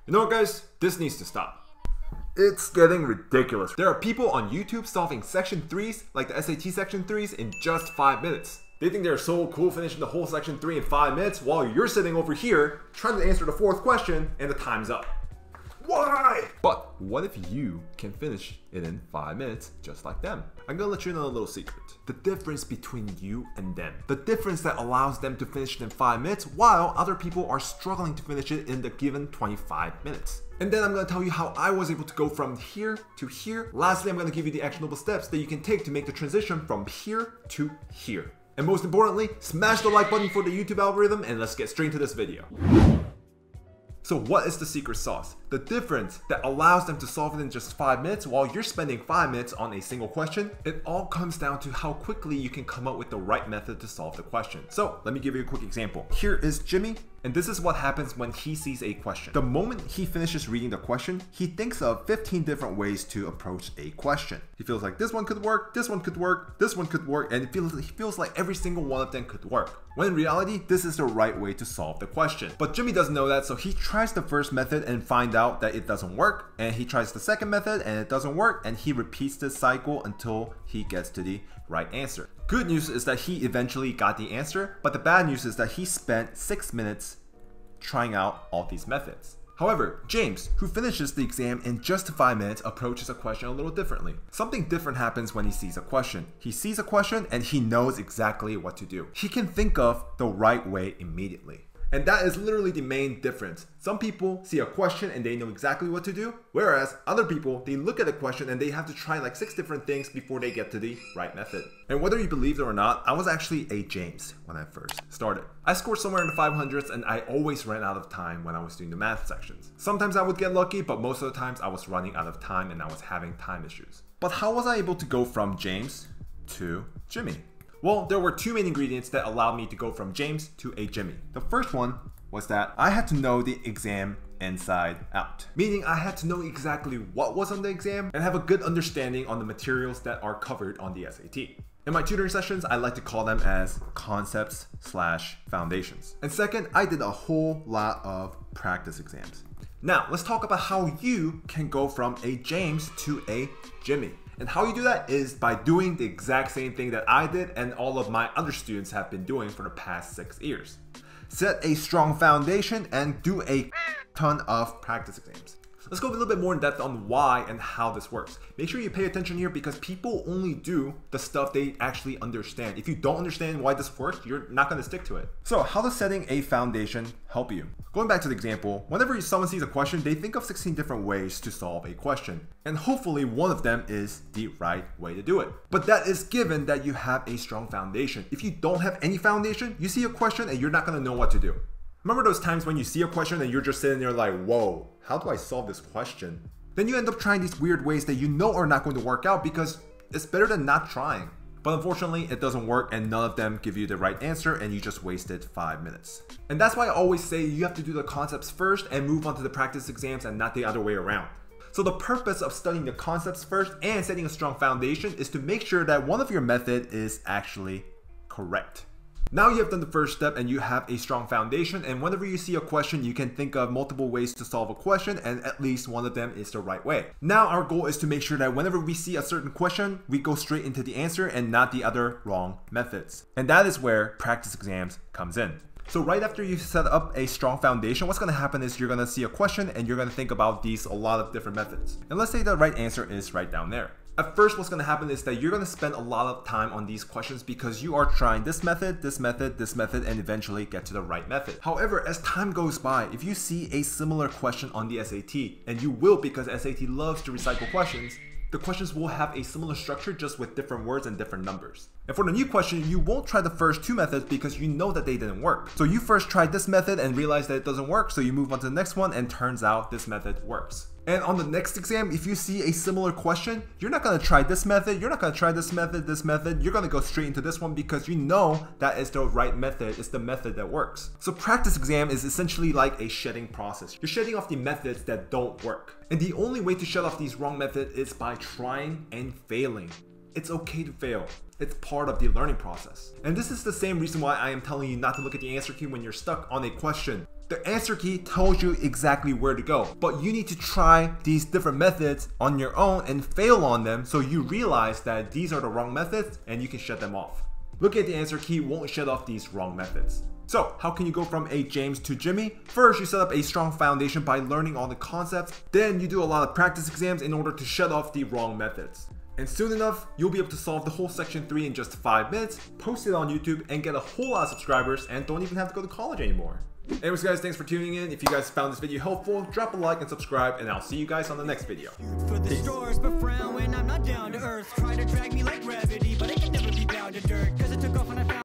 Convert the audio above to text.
You know what, guys? This needs to stop. It's getting ridiculous. There are people on YouTube solving section 3s, like the SAT section 3s, in just 5 minutes. They think they're so cool finishing the whole section 3 in 5 minutes while you're sitting over here trying to answer the 4th question and the time's up. Why? But what if you can finish it in 5 minutes just like them? I'm gonna let you know a little secret. The difference between you and them. The difference that allows them to finish it in 5 minutes while other people are struggling to finish it in the given 25 minutes. And then I'm gonna tell you how I was able to go from here to here. Lastly, I'm gonna give you the actionable steps that you can take to make the transition from here to here. And most importantly, smash the like button for the YouTube algorithm and let's get straight into this video. So what is the secret sauce? The difference that allows them to solve it in just 5 minutes while you're spending 5 minutes on a single question, it all comes down to how quickly you can come up with the right method to solve the question. So let me give you a quick example. Here is Jimmy, and this is what happens when he sees a question. The moment he finishes reading the question, he thinks of 15 different ways to approach a question. He feels like this one could work, this one could work, this one could work, and he feels like every single one of them could work. When in reality, this is the right way to solve the question. But Jimmy doesn't know that, so he tries the first method and finds out that it doesn't work, and he tries the second method and it doesn't work, and he repeats this cycle until he gets to the right answer. Good news is that he eventually got the answer, but the bad news is that he spent 6 minutes trying out all these methods. However, James, who finishes the exam in just 5 minutes, approaches a question a little differently. Something different happens when he sees a question. He sees a question and he knows exactly what to do. He can think of the right way immediately. And that is literally the main difference. Some people see a question and they know exactly what to do, whereas other people, they look at a question and they have to try like 6 different things before they get to the right method. And whether you believe it or not, I was actually a James when I first started. I scored somewhere in the 500s and I always ran out of time when I was doing the math sections. Sometimes I would get lucky, but most of the times I was running out of time and I was having time issues. But how was I able to go from James to Jimmy? Well, there were 2 main ingredients that allowed me to go from James to a Jimmy. The first one was that I had to know the exam inside out. Meaning I had to know exactly what was on the exam and have a good understanding on the materials that are covered on the SAT. In my tutoring sessions, I like to call them as concepts/foundations. And second, I did a whole lot of practice exams. Now, let's talk about how you can go from a James to a Jimmy. And how you do that is by doing the exact same thing that I did and all of my other students have been doing for the past 6 years. Set a strong foundation and do a ton of practice exams. Let's go a little bit more in depth on why and how this works. Make sure you pay attention here because people only do the stuff they actually understand. If you don't understand why this works, you're not going to stick to it. So how does setting a foundation help you? Going back to the example, whenever someone sees a question, they think of 16 different ways to solve a question. And hopefully one of them is the right way to do it. But that is given that you have a strong foundation. If you don't have any foundation, you see a question and you're not going to know what to do. Remember those times when you see a question and you're just sitting there like, whoa, how do I solve this question? Then you end up trying these weird ways that you know are not going to work out because it's better than not trying. But unfortunately, it doesn't work and none of them give you the right answer and you just wasted 5 minutes. And that's why I always say you have to do the concepts first and move on to the practice exams and not the other way around. So the purpose of studying the concepts first and setting a strong foundation is to make sure that one of your method is actually correct. Now you have done the first step and you have a strong foundation, and whenever you see a question, you can think of multiple ways to solve a question and at least one of them is the right way. Now our goal is to make sure that whenever we see a certain question, we go straight into the answer and not the other wrong methods. And that is where practice exams comes in. So right after you set up a strong foundation, what's going to happen is you're going to see a question and you're going to think about a lot of different methods. And let's say the right answer is right down there. At first, what's going to happen is that you're going to spend a lot of time on these questions because you are trying this method, this method, this method, and eventually get to the right method. However, as time goes by, if you see a similar question on the SAT, and you will because SAT loves to recycle questions, the questions will have a similar structure just with different words and different numbers. And for the new question, you won't try the first 2 methods because you know that they didn't work. So you first tried this method and realized that it doesn't work, so you move on to the next one and turns out this method works. And on the next exam, if you see a similar question, you're not going to try this method, you're not going to try this method, you're going to go straight into this one because you know that is the right method, it's the method that works. So practice exam is essentially like a shedding process. You're shedding off the methods that don't work. And the only way to shed off these wrong methods is by trying and failing. It's okay to fail. It's part of the learning process. And this is the same reason why I am telling you not to look at the answer key when you're stuck on a question. The answer key tells you exactly where to go, but you need to try these different methods on your own and fail on them so you realize that these are the wrong methods and you can shut them off. Looking at the answer key won't shut off these wrong methods. So how can you go from a James to Jimmy? First, you set up a strong foundation by learning all the concepts. Then you do a lot of practice exams in order to shut off the wrong methods. And soon enough, you'll be able to solve the whole section 3 in just 5 minutes, post it on YouTube, and get a whole lot of subscribers and don't even have to go to college anymore. Anyways guys, thanks for tuning in. If you guys found this video helpful, drop a like and subscribe, and I'll see you guys on the next video. For the stores, but frown when I'm not down to earth. Try to drag me like gravity, but I can never be bound to dirt. Cause I took off when I